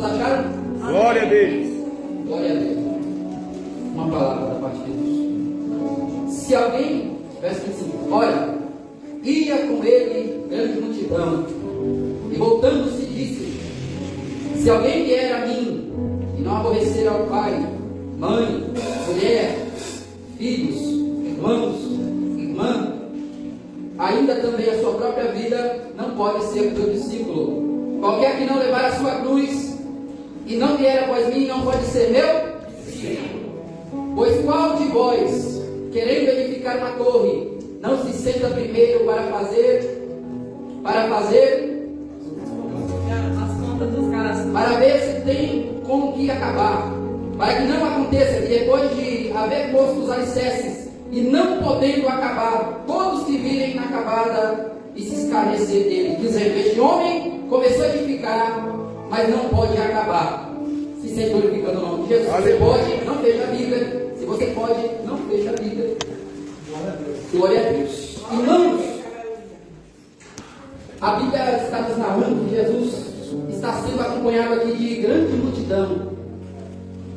Todos acharam? Glória a Deus. Glória a Deus. Uma palavra da parte de Deus. Se alguém, verso 25, olha, ia com ele grande multidão, e voltando-se disse: se alguém vier a mim e não aborrecer ao pai, mãe, mulher, filhos, irmãos, irmã, ainda também a sua própria vida, não pode ser meu discípulo. Qualquer que não levar a sua cruz e não vier após mim, não pode ser meu discípulo. Pois qual de vós, querendo edificar uma torre, não se senta primeiro para fazer as contas dos caras, para ver se tem com o que acabar, para que não aconteça que depois de haver posto os alicerces e não podendo acabar, todos se virem inacabada e se escarnecer dele, dizendo: este homem começou a edificar, mas não pode acabar. Se sente glorificando o nome de Jesus. Se você pode, não feche a Bíblia. Se você pode, não feche a Bíblia. Glória a Deus. Irmãos, a Bíblia está nos narrando que Jesus está sendo acompanhado aqui de grande multidão.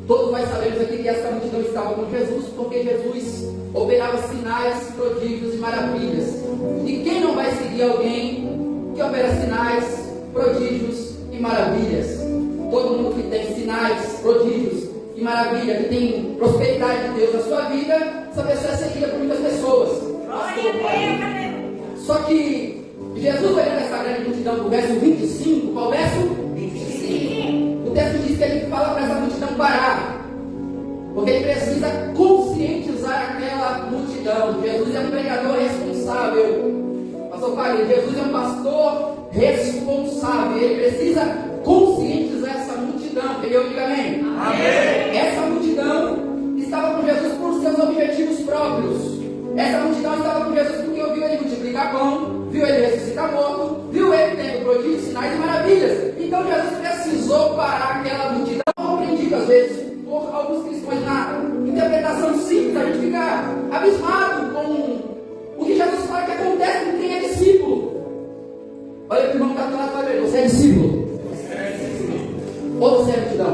Todos nós sabemos aqui que essa multidão estava com Jesus, porque Jesus operava sinais, prodígios e maravilhas. E quem não vai seguir alguém que opera sinais, prodígios e maravilhas? Todo mundo que tem sinais, prodígios e maravilha, que tem prosperidade de Deus na sua vida, essa pessoa é seguida por muitas pessoas. Só que Jesus olhando essa grande multidão do verso 25, qual verso? 25. O texto diz que ele fala para essa multidão parar, porque ele precisa conscientizar aquela multidão. Jesus é um pregador responsável. Pastor Fábio, Jesus é um pastor responsável. Ele precisa conscientizar essa multidão. Entendeu? Diga amém. Amém. Essa multidão estava com Jesus por seus objetivos próprios. Essa multidão estava com Jesus porque ouviu ele multiplicar pão, viu ele ressuscitar morto, viu ele tendo prodígios, sinais e maravilhas. Então Jesus precisou parar aquela multidão. Compreendido às vezes por alguns cristãos na interpretação simples, a gente fica abismado com o que Jesus fala que acontece com quem é discípulo. Olha para o irmão que está do lado e fala: você é discípulo? Ou você é multidão?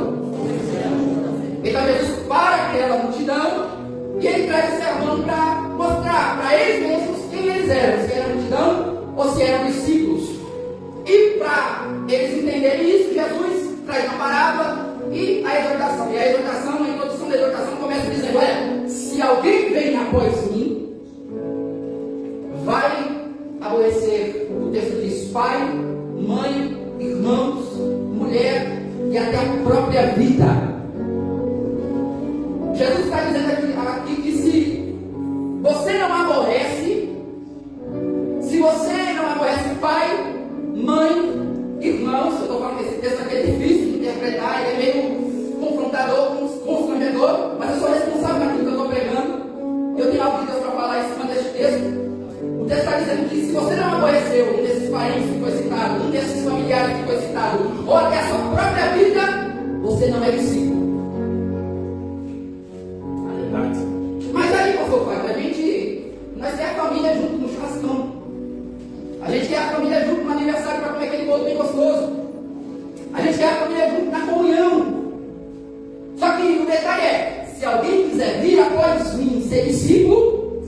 Então Jesus para aquela multidão e ele traz o sermão para mostrar para eles mesmos quem eles eram, se eram multidão ou se eram discípulos. E para eles entenderem isso, Jesus traz uma parábola e a exortação. E a exortação, a introdução da exortação começa dizendo: olha, se alguém vem após mim, vai aborrecer, o texto diz, pai, mãe, irmãos, mulher e até a própria vida. Jesus está dizendo aqui que se você não aborrece, se você não aborrece pai, mãe, irmãos, eu estou falando que esse texto aqui é difícil de interpretar, ele é meio confrontador, constrangedor, mas eu sou responsável naquilo que eu estou pregando. Eu tenho algo de Deus para falar em cima desse texto. O texto está dizendo que se você não aborreceu um desses parentes que foi citado, um desses familiares que foi citado, ou até a sua própria vida, você não é discípulo. Mas aí, pastor Fábio, nós quer a família junto no churrascão. A gente quer a família junto no aniversário para comer aquele bolo bem gostoso. A gente quer a família junto na comunhão. Só que o detalhe é: se alguém quiser vir após mim ser discípulo,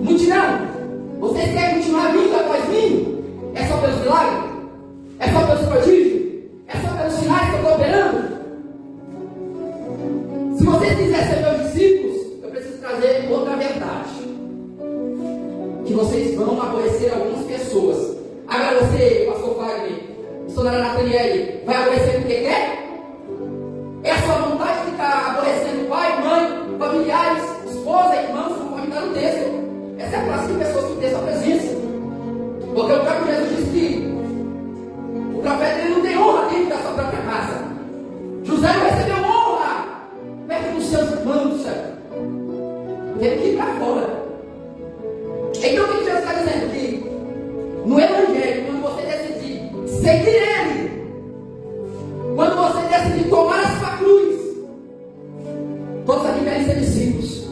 multidão, vocês querem continuar vindo após mim? É só pelos milagres? É só pelos prodígios? É só pelos sinais que eu estou operando? Se vocês quiserem ser meus discípulos, eu preciso trazer outra verdade: que vocês vão aborrecer algumas pessoas. Agora você, pastor Fagner, missionária Nathaniel, vai aborrecer porque quer? É a sua vontade de ficar aborrecendo pai, mãe, familiares, esposa, irmãos, conforme está no texto. Essa é a classe de pessoas que tem sua presença. Porque o próprio Jesus disse que o profeta ele não tem honra dentro da sua própria casa. José não recebeu honra perto dos seus irmãos, teve que ir para fora. Então o que Jesus está dizendo? Que no Evangelho, quando você decidir seguir Ele, quando você decidir tomar a sua cruz, todos aqui querem ser discípulos.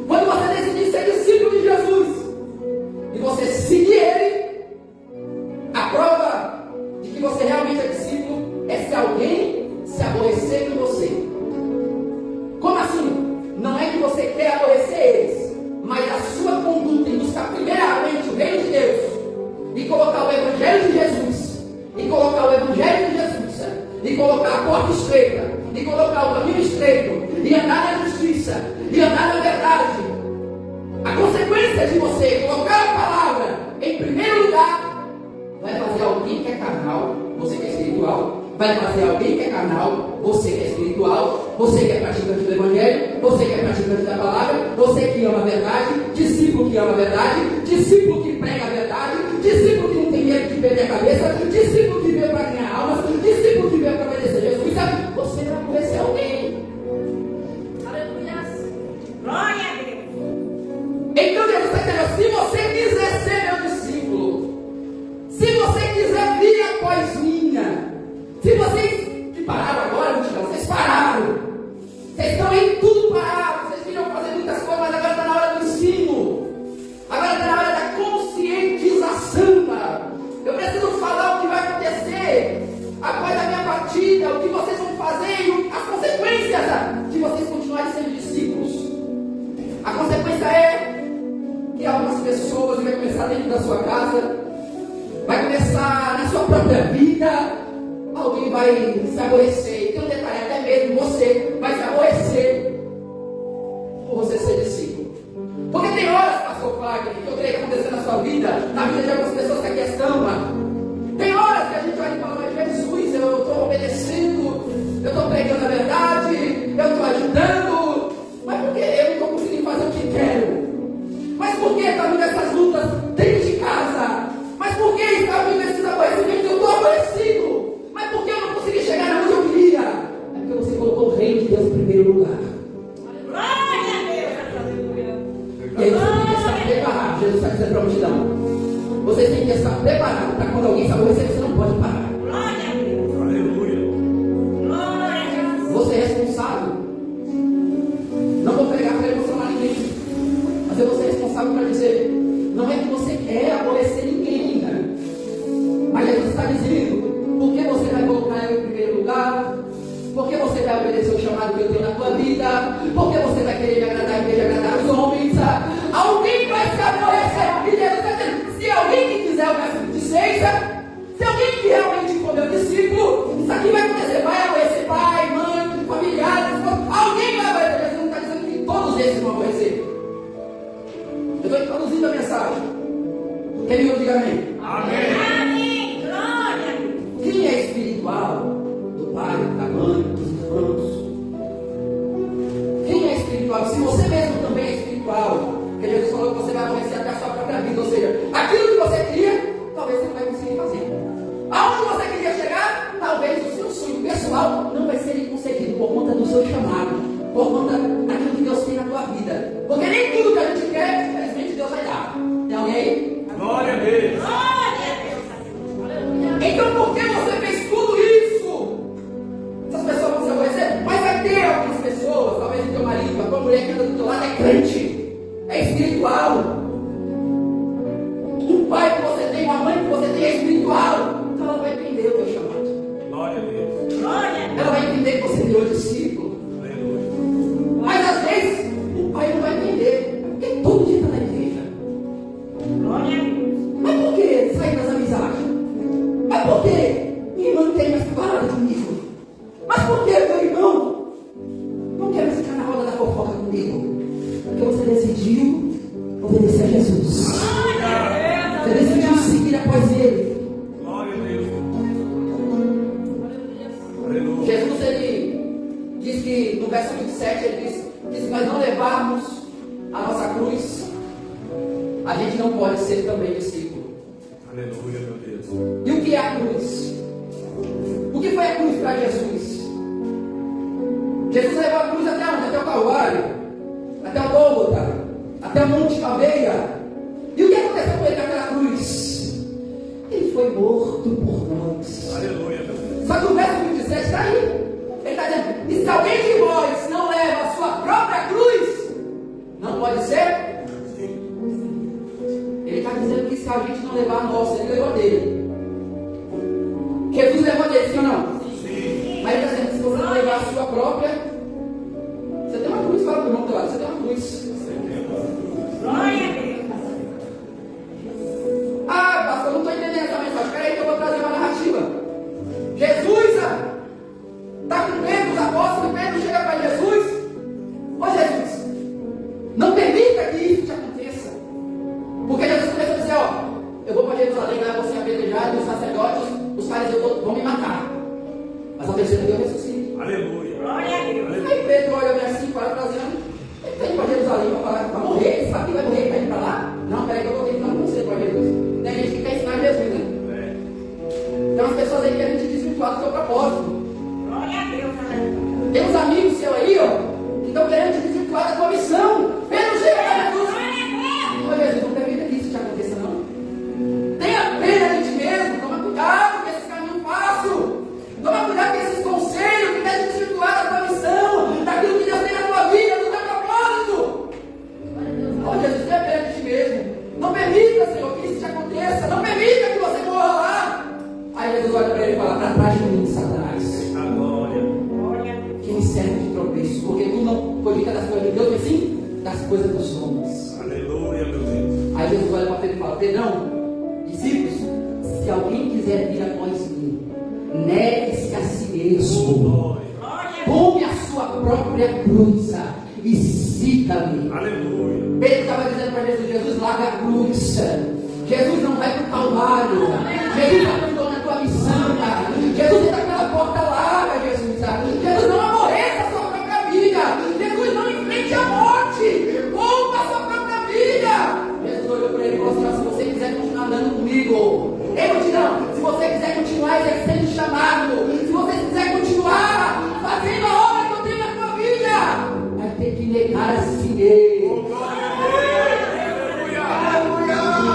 Quando você decidir ser discípulo de Jesus e você seguir Ele, a prova de que você realmente é discípulo é de colocar a porta estreita, de colocar o caminho estreito, de andar na justiça, de andar na verdade, a consequência de você colocar a palavra em primeiro lugar, vai fazer alguém que é carnal, você que é espiritual, vai fazer alguém que é carnal, você que é espiritual, você que é praticante do Evangelho, você que é praticante da palavra, você que ama a verdade, discípulo que ama a verdade, discípulo que prega a verdade, discípulo que não tem medo de perder a cabeça, discípulo que veio para ganhar almas, discípulo que veio para obedecer Jesus, sabe? Você vai conhecer alguém. Aleluia. Glória a Deus. Então Jesus está dizendo, se você quiser ser meu discípulo, se você quiser vir após minha, se vocês que pararam agora, multidão, vocês pararam, vocês estão em tudo parados, vocês queriam fazer muitas coisas, mas agora está na hora do ensino, agora está na hora da conscientização. Eu preciso falar o que vai acontecer após a minha partida, o que vocês vão fazer e as consequências de vocês continuarem sendo discípulos. A consequência é que algumas pessoas vai começar dentro da sua casa, vai começar na sua própria vida, alguém vai se aborrecer. E tem um detalhe, até mesmo você vai se aborrecer por você ser discípulo. Porque tem horas, pastor Wagner, que eu creio que acontecer na sua vida, na vida de algumas pessoas que aqui estão, tem horas que a gente olha e fala, mas Jesus, eu estou obedecendo, eu estou pregando a verdade, eu estou ajudando, mas por que eu não estou conseguindo fazer o que quero? Mas por que está vindo essas lutas dentro de casa? Mas por que está vindo esses aborrecimentos? Eu estou aborrecido. Mas por que eu não consegui chegar onde eu queria? É porque você colocou o reino de Deus em primeiro lugar. Glória a Deus. Aleluia. E aí você tem que estar preparado. Jesus está dizendo para a multidão. Você tem que estar preparado para quando alguém se aborrecer, você não pode parar. Glória a Deus. Aleluia. Glória a Deus. Você é responsável. Não vou pregar para emocionar ninguém. Mas você é responsável para dizer, não é que você quer aborrecer ninguém, né? Mas Jesus está dizendo, por que você vai colocar eu em primeiro lugar? Por que você vai obedecer o chamado que eu tenho na tua vida? Por que você vai querer me agradar em vez de agradar os homens? Alguém vai se aborrecer. E Jesus está dizendo, se alguém que quiser o verso 26, se alguém que realmente for meu discípulo, isso aqui vai acontecer, vai aborrecer pai, mãe, familiares, alguém vai aborrecer. Jesus não está dizendo que todos esses vão aborrecer. Eu estou introduzindo a mensagem. Quem me ouve, diga amém. Amém. Glória. Quem é espiritual? Do pai, da mãe, dos irmãos. Quem é espiritual? Se você mesmo também é espiritual, porque Jesus falou que você vai aborrecer até a sua própria vida. Ou seja, aquilo que você queria, talvez você não vai conseguir fazer. Aonde você queria chegar, talvez o seu sonho pessoal não vai ser concedido por conta do seu chamado, por conta daquilo que Deus tem na tua vida. Porque nem tudo que a gente quer, infelizmente, Deus vai dar. Tem alguém aí? Glória a Deus. Glória a Deus. Aleluia. Então por que você fez tudo isso? Essas pessoas vão se aborrecer, mas vai ter algumas pessoas, talvez o teu marido, a tua mulher que anda do teu lado é crente, é espiritual. O pai que você tem, a mãe que você tem é espiritual. Então ela vai entender o teu chamado. Glória a Deus. Glória a Deus. Ela vai entender que você virou discípulo. Aleluia. Mas às vezes o pai não vai entender, porque todo dia está na igreja. Glória a Deus. Mas por que sair das amizades? Mas por que minha irmã não quer mais parada comigo? Mas por que meu irmão não quer mais ficar na roda da fofoca comigo? Porque você decidiu obedecer a Jesus. Você decidiu seguir após Ele. Glória a Deus. Aleluia. Jesus, ele diz que no verso 27, ele diz que se nós não levarmos a nossa cruz, a gente não pode ser também discípulo. Aleluia, meu Deus. E o que é a cruz? O que foi a cruz para Jesus? Jesus levou a cruz até onde? Até o Calvário, até o Gólgota, até o Monte Caveira. E o que aconteceu com ele naquela cruz? Ele foi morto por nós. Aleluia, meu Deus. Só que o verso 27 está aí. Ele está dizendo, e se alguém de vós não leva a sua própria cruz, não pode ser? Ele está dizendo que se a gente não levar a nossa, ele levou dele. Jesus levou dele, sim ou não? Sim. Mas ele está dizendo que se você não levar a sua própria, você tem uma cruz, fala para o irmão do lado, você tem uma cruz. Glória a Deus. Ah, pastor, eu não estou entendendo essa mensagem. Espera aí que eu vou trazer uma narrativa. Jesus Joná vou ser apedrejado, e os sacerdotes, os fariseus vão me matar. Mas ao terceiro dia eu ressuscito. Aleluia. Glória a Deus. Aí Pedro olha assim, parafraseando, ele está indo para Jerusalém para falar, vai morrer, esse aqui vai morrer, está indo para lá? Não, peraí que eu vou ter que dar um conselho para Jesus. Tem gente que quer ensinar Jesus, né? Tem umas pessoas aí que querem te desvirtuar do seu propósito. Glória a Deus. Aleluia. Tem uns amigos seus aí, ó, que estão querendo te desvirtuar da tua missão. Pedro chega para Jesus. Ô Jesus, não permita que isso te aconteça, não. Tenha pena de ti mesmo, toma cuidado com esse caminho fácil. Toma cuidado com esses conselhos que querem te desvirtuar da tua missão, daquilo que Deus tem na tua vida, do teu propósito. Ó Jesus, tenha pena de ti mesmo. Não permita, Senhor, que isso te aconteça. Não permita que você morra lá. Aí Jesus olha para ele e fala, para trás de mim, Satanás. A glória. Glória a Deus. Que me serve de tropeço, porque tu não cogita das coisas de Deus, mas sim das coisas dos homens. Aleluia, meu Deus. Aí Jesus olha para Pedro e fala, Pedrão, discípulos, se alguém quiser vir após mim, negue-se a si mesmo, Glória. tome a sua própria cruz e siga-me. Aleluia. Pedro estava dizendo para Jesus, Jesus, larga a cruz. Jesus não vai para o Calvário. Jesus abandona a tua missão. Jesus entra pela porta larga, Jesus. Jesus não aborreça a sua própria vida. Jesus não enfrente a morte. Poupa a sua própria vida. Jesus olhou para ele e falou assim, se você quiser continuar andando comigo, multidão, se você quiser continuar exercendo o chamado, se você quiser continuar fazendo a obra que eu tenho na tua vida, vai ter que negar a si mesmo.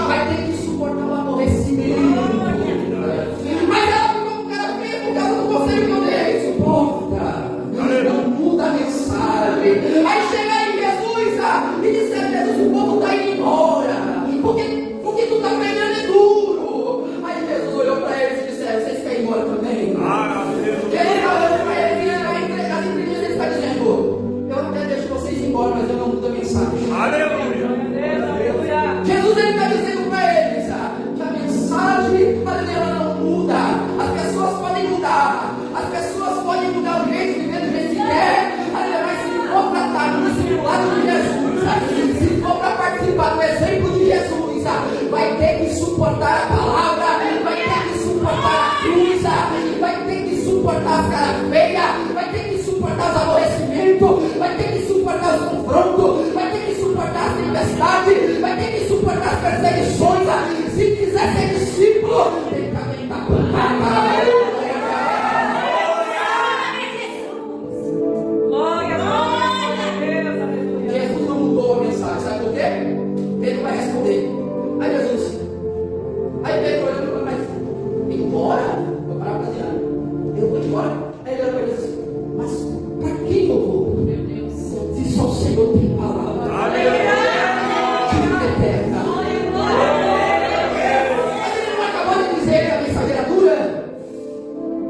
Vai ter que suportar o aborrecimento. Mas ela ficou com cara feia por causa do conselho que eu dei. Suporta. Não muda a mensagem. Aí chega aí Jesus e disseram, Jesus, o povo está indo embora. Porque tu está pregando é duro. Aí Jesus olhou para eles e disseram, vocês querem ir embora também? Ele está olhando para eles e vai entregar as entrelinhas, ele está dizendo, eu até deixo vocês ir embora, mas eu não mudo a mensagem. Aleluia. Jesus ele está dizendo para eles que a mensagem, ela não muda. As pessoas podem mudar. As pessoas podem mudar o jeito de viver do jeito que quer. Mas se for para estar no discipulado de Jesus, se for para participar do exemplo de Jesus, vai ter que suportar a palavra, vai ter que suportar a cruz, vai ter que suportar as caras feias, vai ter que suportar os aborrecimentos, vai ter que suportar os confrontos, vai ter que suportar as tempestades, vai ter que suportar as perseguições. Se quiser ser discípulo, tem que aguentar com calma. Jesus não mudou a mensagem, sabe por quê? Pedro vai responder. Aí Jesus, aí Pedro olhou e falou, mas embora? Eu parava para dizer, eu vou embora. Aí ele olhou para ele e disse, mas para quem eu vou? Meu Deus, se só o Senhor tem palavra. Aleluia. Mas ele não acabou de dizer que a mensageira dura?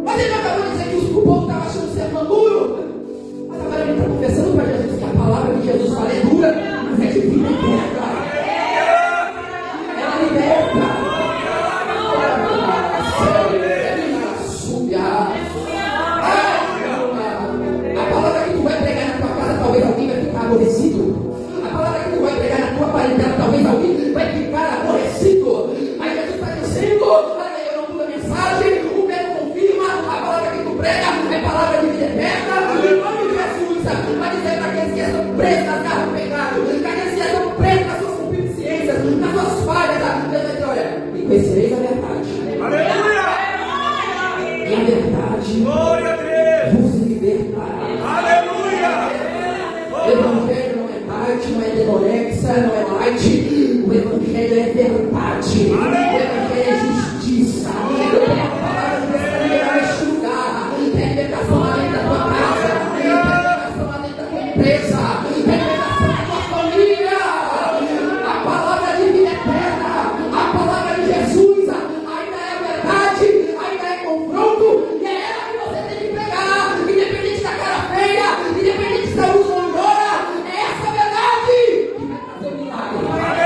Mas ele não acabou de dizer que o povo estava achando ser maduro? Mas agora ele está confessando para Jesus que a palavra que Jesus fala é dura, mas é divina e liberta. Ela liberta. A palavra que tu vai pregar na tua casa, talvez alguém vai ficar aborrecido. A palavra que tu vai pregar na tua parentela, talvez alguém vai ficar aborrecido. Mas Jesus está dizendo, eu não mudo a mensagem, o Pedro confirma, a palavra que tu prega é palavra de vida eterna. Em nome de Jesus, vai dizer para aqueles que estão presos nas garras do pecado, para aqueles que estão presos nas suas concupiscências, nas suas falhas. Deus vai dizer, olha, e conhecereis a verdade. Aleluia. E a verdade Glória a Deus. vos libertará. Aleluia. O Evangelho não é light, não é demorexa, não é light. O Evangelho é verdade. O Evangelho é justiça. Eu tenho a palavra de Deus para liberar este lugar. Tem libertação lá dentro da tua casa. Tem libertação lá dentro da tua empresa. Tem libertação na tua família. A palavra de vida eterna. A palavra de Jesus ainda é verdade, ainda é confronto. E é ela que você tem que pregar. Independente da cara feia, independente se a luz não embora. É essa a verdade que vai trazer milagre.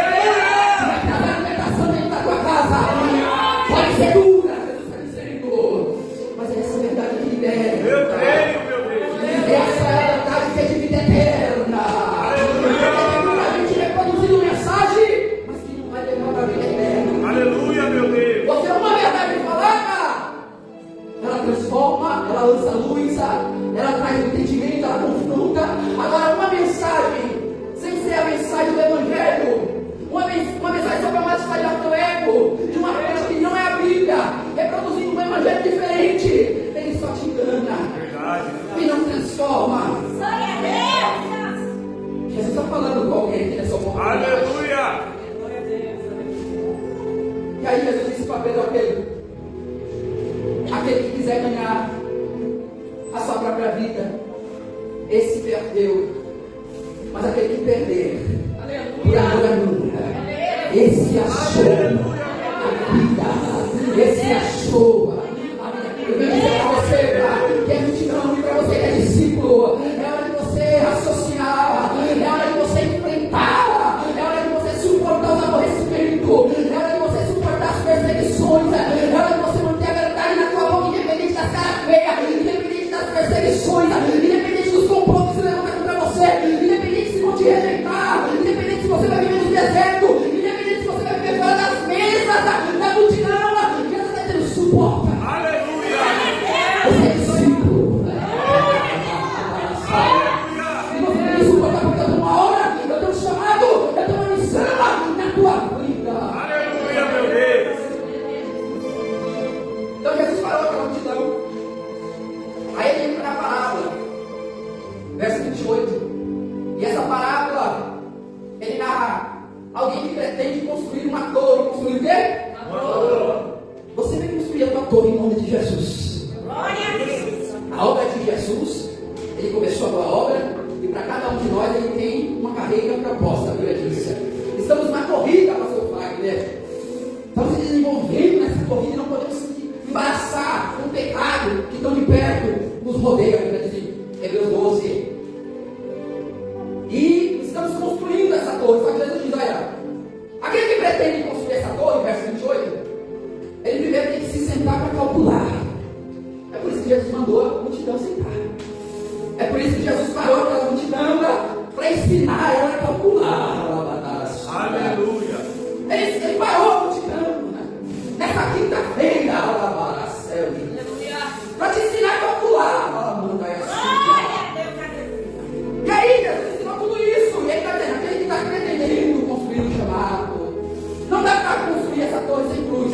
quiser ganhar a sua própria vida, esse perdeu. Mas aquele que perder, por amor a mim, esse achou a vida, esse achou a vida. Eu venho dizer para você que é multidão e para você que é discípulo. É hora de você raciocinar, é hora de você enfrentar, é hora de você suportar os aborrecimentos, é hora de você suportar as perseguições, é hora de você manter a verdade na tua mão, independente das caras feias, independente das perseguições, independente dos complotos que se levantam contra você, independente se vão te rejeitar, independente se você vai viver no deserto, independente se você vai viver fora das mesas da multidão, Jesus está dizendo, suporta. Aleluia. Você é discípulo. Se você tem que suportar porque eu tenho uma hora, eu tenho um chamado, eu tenho uma missão na tua vida. Aleluia, meu Deus. Então Jesus parou aquela multidão. Aí ele entra na parábola, verso 28. E essa parábola, ele narra alguém que pretende construir uma torre. Construir o quê? Uma torre. Você vem construir a tua torre em nome de Jesus. Glória a Deus. A obra de Jesus, ele começou a boa obra, e para cada um de nós ele tem uma carreira proposta, a Bíblia diz. Estamos na corrida, pastor Wagner. Estamos se desenvolvendo nessa corrida e não podemos se embaraçar com o pecado que tão de perto nos rodeia, a Bíblia diz em Hebreus 12. E estamos construindo essa torre. Só que Jesus diz, olha, aquele que pretende construir essa torre, verso 28, ele primeiro tem que se sentar para calcular. É por isso que Jesus mandou a multidão sentar. É por isso que Jesus parou aquela multidão para ensinar ela a calcular. Aleluia. Ele parou a multidão nessa quinta-feira para te ensinar a calcular. Glória a Deus. E aí, Jesus ensinou tudo isso. E ele está dizendo, aquele que está pretendendo construir um chamado, não dá para construir essa torre sem cruz.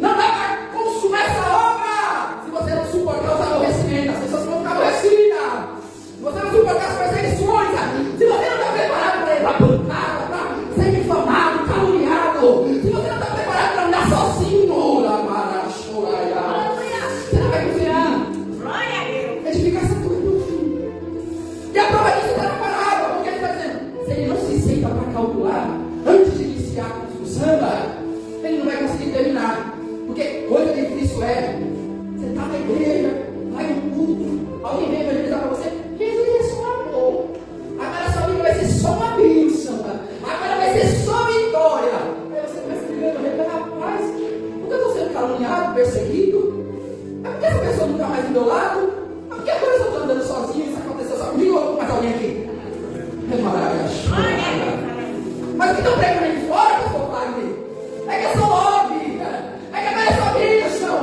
Não dá para consumar essa obra se você não suportar os aborrecimentos. As pessoas vão ficar aborrecidas. Se você não suportar as perseguições, se você não está preparado para levar pancada, para ser difamado, caluniado, se você não está preparado para andar sozinho, você não vai conseguir Glória a Deus. edificar essa torre no fim. E a prova disso está na parábola, porque ele está dizendo, se ele não se senta para calcular antes de iniciar a construção, ele não vai conseguir terminar. Porque coisa difícil é, você está na igreja, vai no culto, alguém vem evangelizar para você, Jesus é só amor. Agora sua vida vai ser só uma bênção, agora vai ser só vitória. Aí você começa a viver, rapaz, por que eu estou sendo caluniado, perseguido? É porque essa pessoa não está mais do meu lado? É porque agora eu estou andando sozinho, isso aconteceu só comigo ou com mais alguém aqui? É maravilhoso. Glória a Deus. Mas o que estão pregando aí fora, pastor Wagner, é que eu sou lobby, é que agora é só bênção,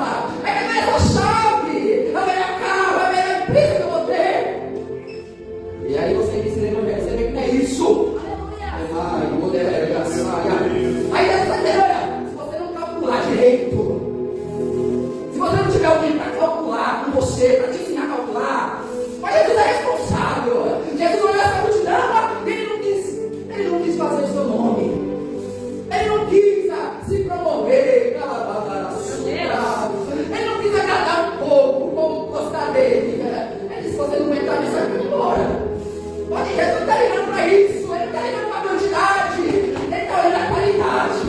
é que agora é só chave, a melhor carro, a melhor empresa que eu vou ter. E aí você ensina o evangelho, você vê que não é isso. Ai, modera, saia. Aí Deus está dizendo, olha, se você não calcular direito, se você não tiver alguém para calcular com você, para te ensinar a calcular, mas Jesus é responsável. Jesus olhou essa multidão, ele não quis fazer o seu nome. Ele não quis se promover, ele não quis agradar um pouco, o povo gostar dele. Ele disse, você não entrar nisso aqui, embora. Pode Jesus não está ligando para isso, ele não está ligando para a quantidade, ele está olhando a qualidade.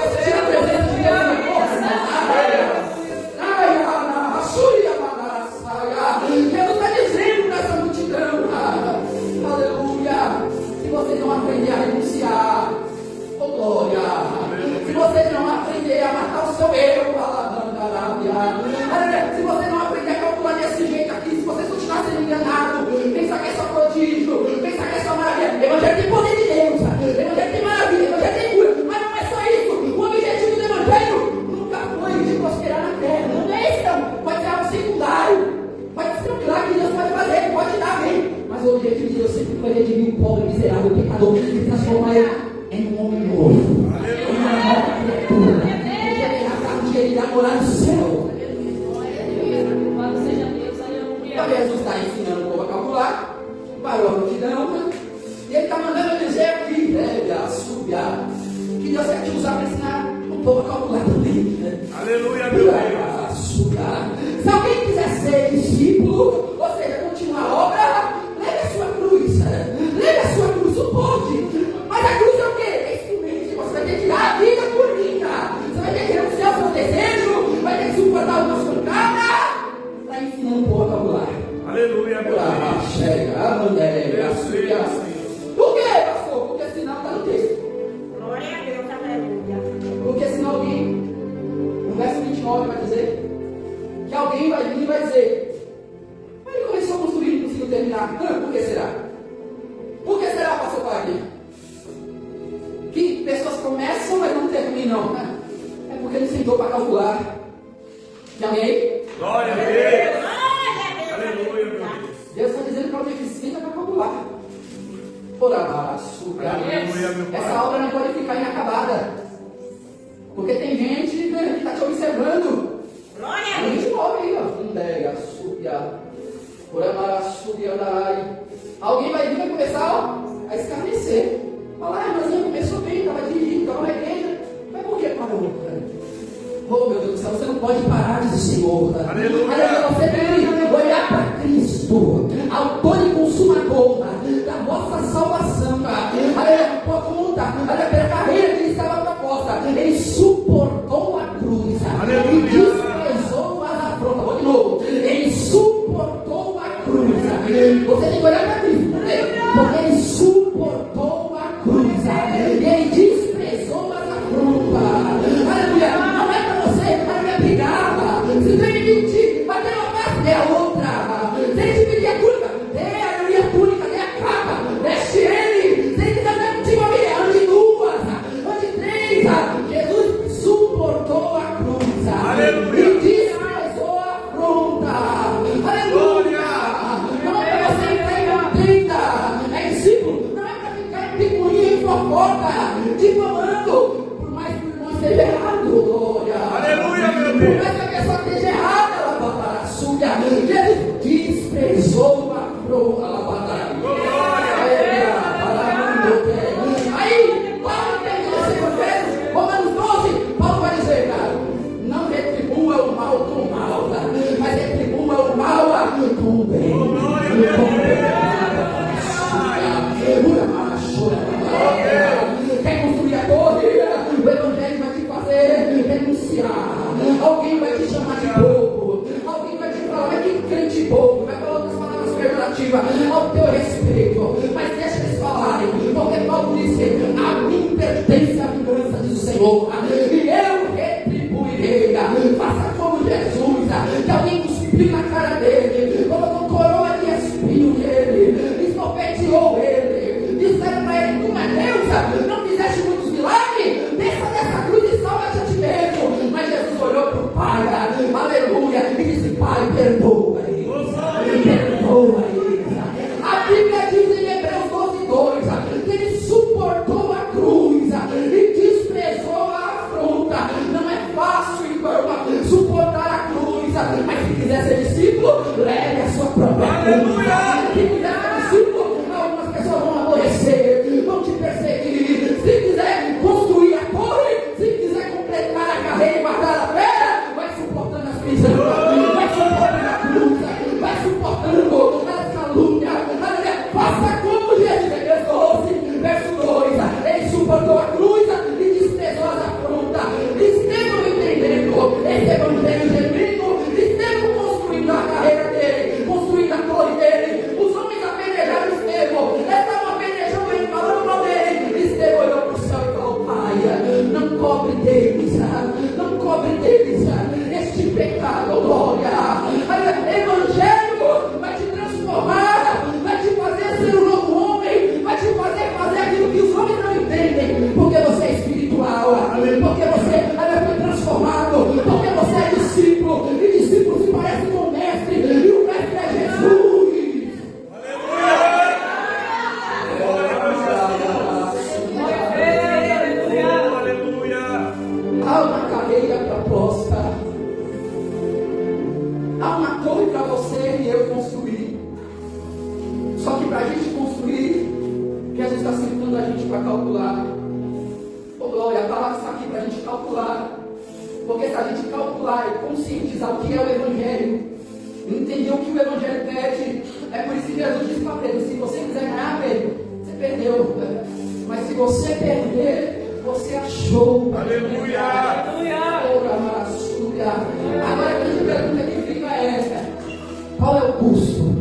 Você tira a presença de Deus na Jesus está dizendo para essa multidão, aleluia, se vocês não aprender a renunciar, oh glória, se vocês não aprender a matar o seu eu, se vocês não aprender a calcular desse jeito aqui, se vocês continuarem sendo enganados, pensar que é só prodígio, pensar que é só maravilha, evangelho tem poder de Deus, evangelho tem maravilha, evangelho tem cura, mas não é só isso. O objetivo do evangelho nunca foi de prosperar na terra, não é isso não, pode ser algo secundário. Pode ser um milagre que Deus pode fazer, ele pode dar, amém. Mas o objetivo de Deus sempre foi redimir o pobre, miserável, o pecador, e transformar ele em um homem novo. Em uma nova criatura. Ele irá morar no céu. Então Jesus está ensinando o povo a calcular, parou a multidão, e ele está mandando dizer aqui, que Deus quer te usar para ensinar o Vou calcular também. Aleluia, meu Deus. Se alguém quiser ser discípulo, ou seja, continuar a obra, leve a sua cruz. Leve a sua cruz, suporte. Mas a cruz é o quê? É instrumento. Você vai ter que dar a vida por mim. Você vai ter que renunciar o seu desejo, vai ter que suportar algumas pancadas para ensinar um pouco a vocabular. Aleluia, meu Deus. Chega, por quê, pastor? Porque senão está no texto. Glória a Deus, aleluia. Porque senão alguém, no verso 29 vai dizer que alguém vai vir e vai dizer: mas ele começou a construir e não conseguiu terminar. Por que será? Por que será, pastor Wagner? Que pessoas começam, mas não terminam. É porque ele sentou para calcular. Tem alguém aí? Glória a Deus. Glória a Deus. Aleluia, meu Deus. Deus está dizendo para alguém que senta para calcular. Aleluia, meu Pai. Essa obra não pode ficar inacabada. Porque tem gente que está te observando. Glória a A Deus. gente morre aí, ó. Alguém vai vir e vai começar a escarnecer. Falar, a irmãzinha começou bem, estava dirigindo, estava na igreja. Mas por que parou? Oh, meu Deus do céu, você não pode parar de dizer Senhor. Aleluia. Você tem que olhar para Cristo, autor e consumador da vossa salvação. Aleluia, por conta, aleluia, pela carreira que ele estava proposta. Ele suportou a cruz. Aleluia. E desprezou as afrontas. Vou de novo. Ele suportou a cruz. Você tem que olhar para Cristo. Porque ele suportou a cruz. E ele desprezou as afrontas. Aleluia. Não é para você, aleluia, brigar. Se ele mentir, bater uma face, dê a outra. Se ele te pedir a túnica, dê a túnica, dê a capa, veste ele. Se ele quiser andar contigo, ande duas, ande três. Jesus suportou a cruz. Aleluia. E desprezou a afronta. Aleluia. Não é para você entrar em contenda. É discípulo. Não é para ficar em picuinha e fofoca, difamando. Por mais que o irmão esteja errado, glória. Aleluia, meu Por Deus. mais que a pessoa esteja errada, ela vai para a suja. Jesus desprezou a afronta, ela vai para a Aí, Paulo termina esse evangelho, Romanos 12, Paulo vai dizer, cara, não retribua o mal com o mal, mas retribua o mal com o bem. Quer construir a torre? O evangelho vai te fazer renunciar. Alguém vai te chamar de bobo. Alguém vai te falar, mas que crente bobo. Vai falar outras palavras pejorativas ao teu respeito. Mas deixa eles falarem. Porque Paulo disse: a mim pertence a vingança, diz o Senhor. E eu retribuirei. Faça como Jesus. Que alguém cuspiu na cara dele. Colocou coroa de espinho nele. Esbofeteou ele. Disseram para ele: tu não é Deus? Não fizeste muitos milagres? Desça dessa cruz e salva-te a ti mesmo. Mas Jesus olhou para o Pai, aleluia, e disse: Pai, perdoa eles. Perdoa eles. A Bíblia diz em Hebreus 12:2 que ele suportou a cruz e desprezou a afronta. Não é fácil, irmão, suportar a cruz. Mas se quiser ser discípulo, leve a sua própria cruz. Aleluia. Se quiser ser discípulo, algumas pessoas vão aborrecer, vão te perseguir. Se quiser construir a torre, se quiser completar a carreira e guardar a fé, vai suportando as prisões, vai suportando a cruz, vai suportando as calúnias. Faça como Jesus, verso 2. Ele suportou a cruz e desprezou as afrontas. Estevão entendendo esse evangelho genuíno, Estevão construindo a carreira dele, construindo a torre dele. Os homens apedrejaram Estevão, estavam apedrejando ele, falando mal dele. Estevão olhou para o céu e falou: Pai, não cobre deles, não cobre deles este pecado, glória. Evangelho vai te transformar, vai te fazer ser um novo homem, vai te fazer aquilo que os homens não entendem, porque você é espiritual, porque você foi transformado, porque você é discípulo, e discípulo se parece com o mestre, e o mestre é Jesus. Aleluia. Há uma carreira proposta. vai conscientizar o que é o Evangelho, entender o que o Evangelho pede, é por isso que Jesus disse para Pedro: se você quiser ganhar, Pedro, você perdeu. Mas se você perder, você achou. Aleluia! Agora a grande pergunta que fica é: qual é o custo?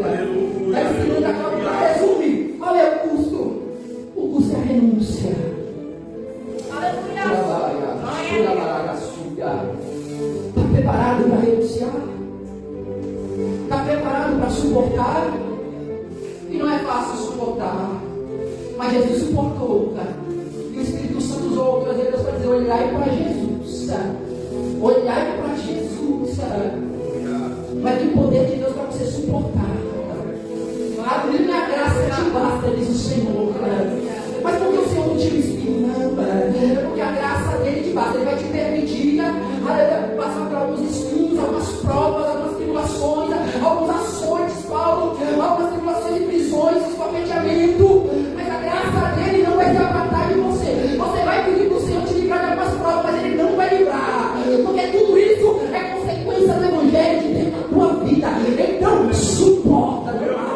Aleluia! A segunda causa resume: qual é o custo? O custo é a renúncia. Está preparado para renunciar? Está preparado para suportar? E não é fácil suportar, mas Jesus suportou, cara. E o Espírito Santo usou outras vezes para dizer: olhai para Jesus, olhai para Jesus. Vai ter o poder de Deus para você suportar. A minha graça te basta, diz o Senhor. Mas porque o Senhor não te inspira? Não, é porque a graça dele te basta. Ele vai te permitir passar por alguns espinhos, algumas provas, algumas tribulações, alguns açoites, Paulo, algumas tribulações e prisões, esfaqueamento. Mas a graça dele não vai se apartar de você. Você vai pedir para o Senhor te livrar de algumas provas, mas ele não vai livrar. Porque tudo isso é consequência do Evangelho de Deus na tua vida. Então, suporta, meu irmão.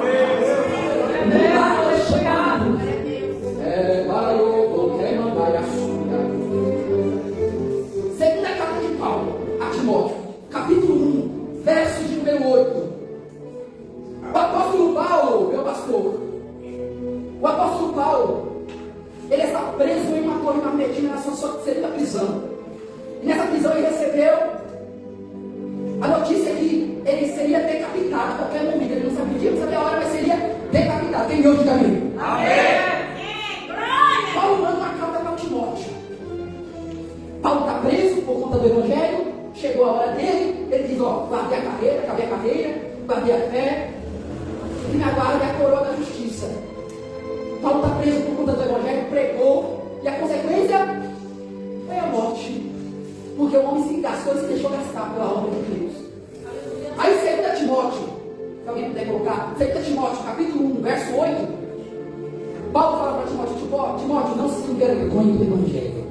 Segunda carta de Paulo a Timóteo, capítulo 1, verso de número 8. O apóstolo Paulo, meu pastor, o apóstolo Paulo, ele está preso em uma torre marítima na sua segunda prisão. E nessa prisão ele recebeu a notícia que ele seria decapitado a qualquer momento. Ele não sabia o dia, não sabia a hora, mas seria decapitado. Quem ouve, diga amém. Amém! Paulo manda uma carta para Timóteo. Paulo está preso por conta do Evangelho. Chegou a hora dele. Ele diz: ó, guardei a carreira, acabei a carreira, guardei a fé, e me aguarde a coroa da justiça. Paulo está preso por conta do Evangelho, pregou, e a consequência foi a morte. Porque o homem se gastou e se deixou gastar pela obra de Deus. Aí 2 Timóteo, se alguém puder colocar, 2 Timóteo, capítulo 1, verso 8. Paulo fala para Timóteo: Timóteo, não se envergonhe do Evangelho.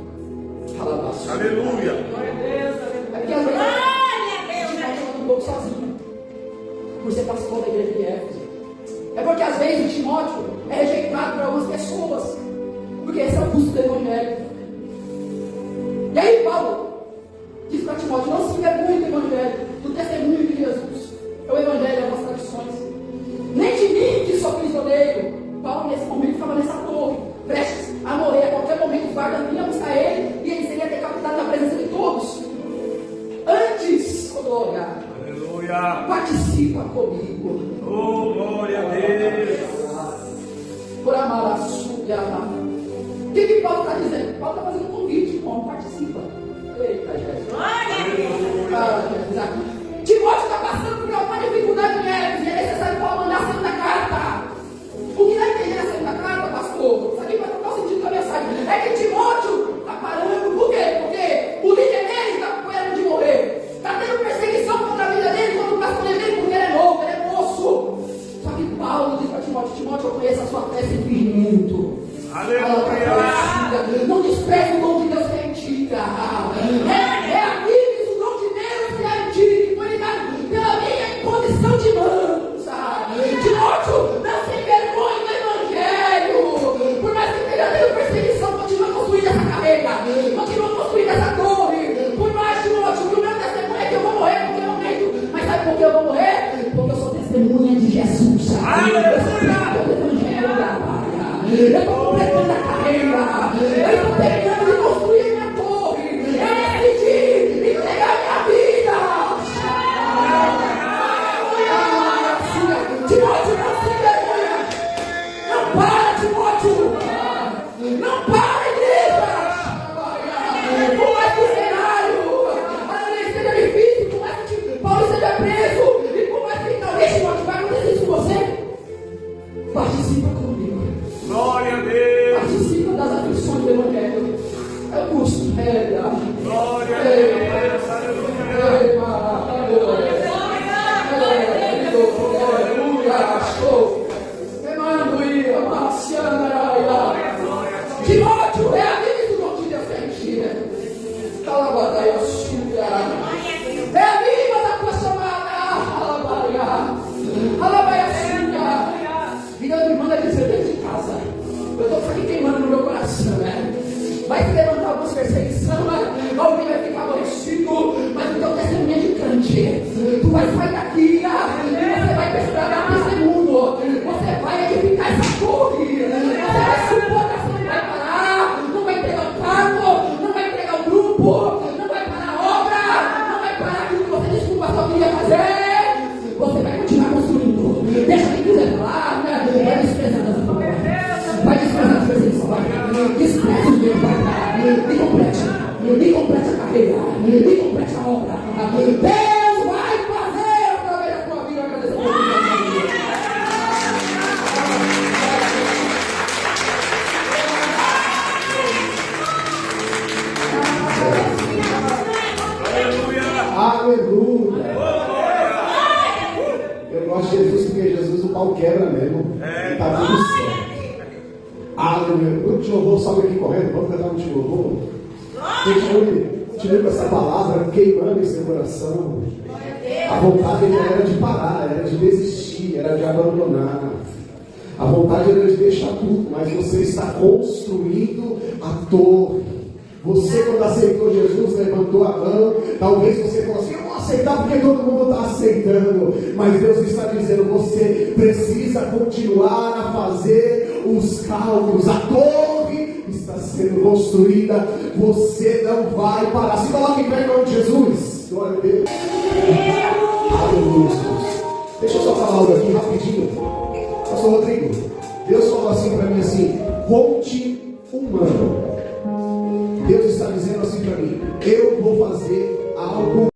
Aleluia! É porque às vezes Timóteo anda um pouco sozinho, por ser pastor da igreja de Éfeso. É porque às vezes o Timóteo é rejeitado por algumas pessoas, porque esse é o custo do Evangelho. E aí Paulo diz para Timóteo: não se envergonhe do Evangelho, do testemunho de Jesus. É o Evangelho das nossas tradições. Nem de mim, que sou prisioneiro. Paulo nesse momento estava nessa torre, prestes a morrer. A qualquer momento os guardas vinham buscar ele e ele seria decapitado na presença de todos. Antes, glória, Aleluia! participa comigo. Oh, glória a Deus! Por amar a sua. O que Paulo está dizendo? Paulo está fazendo um convite, irmão, participa. Eita, Jesus. Timóteo está passando por alguma dificuldade em Éfeso, e é necessário Paulo mandar a segunda carta. O que dá a entender a segunda carta, pastor? Isso aqui vai trocar o sentido da mensagem. É que Timóteo está parando. Por quê? Porque o líder dele está com medo de morrer. Está tendo perseguição contra a vida dele, contra o pastor dele, porque ele é novo, ele é moço. Só que Paulo diz para Timóteo: Timóteo, eu conheço a sua fé sem fingimento. Aleluia! Não despreze o dom de Deus que é antiga. Reavives o dom de Deus que é antigo, que foi ligado pela minha imposição de mãos. Timóteo, não se envergonhe do Evangelho. Por mais que tenha tido perseguição, continua construindo essa carreira, continua construindo essa torre. Por mais, Timóteo, que o meu testemunho é que eu vou morrer a qualquer momento. Mas sabe por que eu vou morrer? Porque eu sou testemunha de Jesus. Eu estou completando a carreira. Eu estou terminando de construir a minha torre. Eu decidi entregar a minha vida. Timóteo, não se envergonha. Não para, Timóteo. Não para, igreja. Por mais que o cenário esteja difícil, por mais que Paulo esteja preso, e por mais que talvez Timóteo vai acontecer isso com você, participa comigo. Glória a Deus! Participa das aflições do Evangelho. É o custo. Glória a Deus! Aleluia! Glória a Deus! Timóteo, reavive o dom de Deus que é mentira. Calabada. ameaça, vai se levantar algumas perseguições, alguém vai ficar aborrecido, mas o teu testemunho é gigante. Tu vai sair daqui e você vai precisar dar testemunho. Você vai edificar essa torre. Você vai supor, não vai parar, não vai entregar o cargo, não vai entregar o grupo, não vai parar a obra, não vai parar aquilo que você disse que o pastor queria fazer. Você vai continuar construindo. Deixa quem quiser falar, vai desprezando essa palavra. Vai desprezando as perseguições. Despreza os meus, vai lá. E complete a carreira. E complete a obra. Deus vai fazer através da tua vida. Agradeço a Deus. Aleluia. Eu gosto de Jesus porque Jesus o pau quebra mesmo. E tá tudo certo. Aleluia. Grupo de louvor, sobe aqui correndo. Vamos cantar um de louvor. Continue com essa palavra queimando em seu coração. A vontade era de parar, era de desistir, era de abandonar. A vontade era de deixar tudo, mas você está construindo a torre. Você, quando aceitou Jesus, levantou a mão. Talvez você falou assim: eu vou aceitar porque todo mundo está aceitando. Mas Deus está dizendo: você precisa continuar a fazer os cálculos. A torre está sendo construída. Você não vai parar. Se coloca em pé em nome de Jesus. Glória a Deus. Aleluia, Jesus. Deixa eu só falar algo aqui rapidinho. Pastor Rodrigo, Deus falou assim para mim assim: conte um ano. Deus está dizendo assim para mim: eu vou fazer algo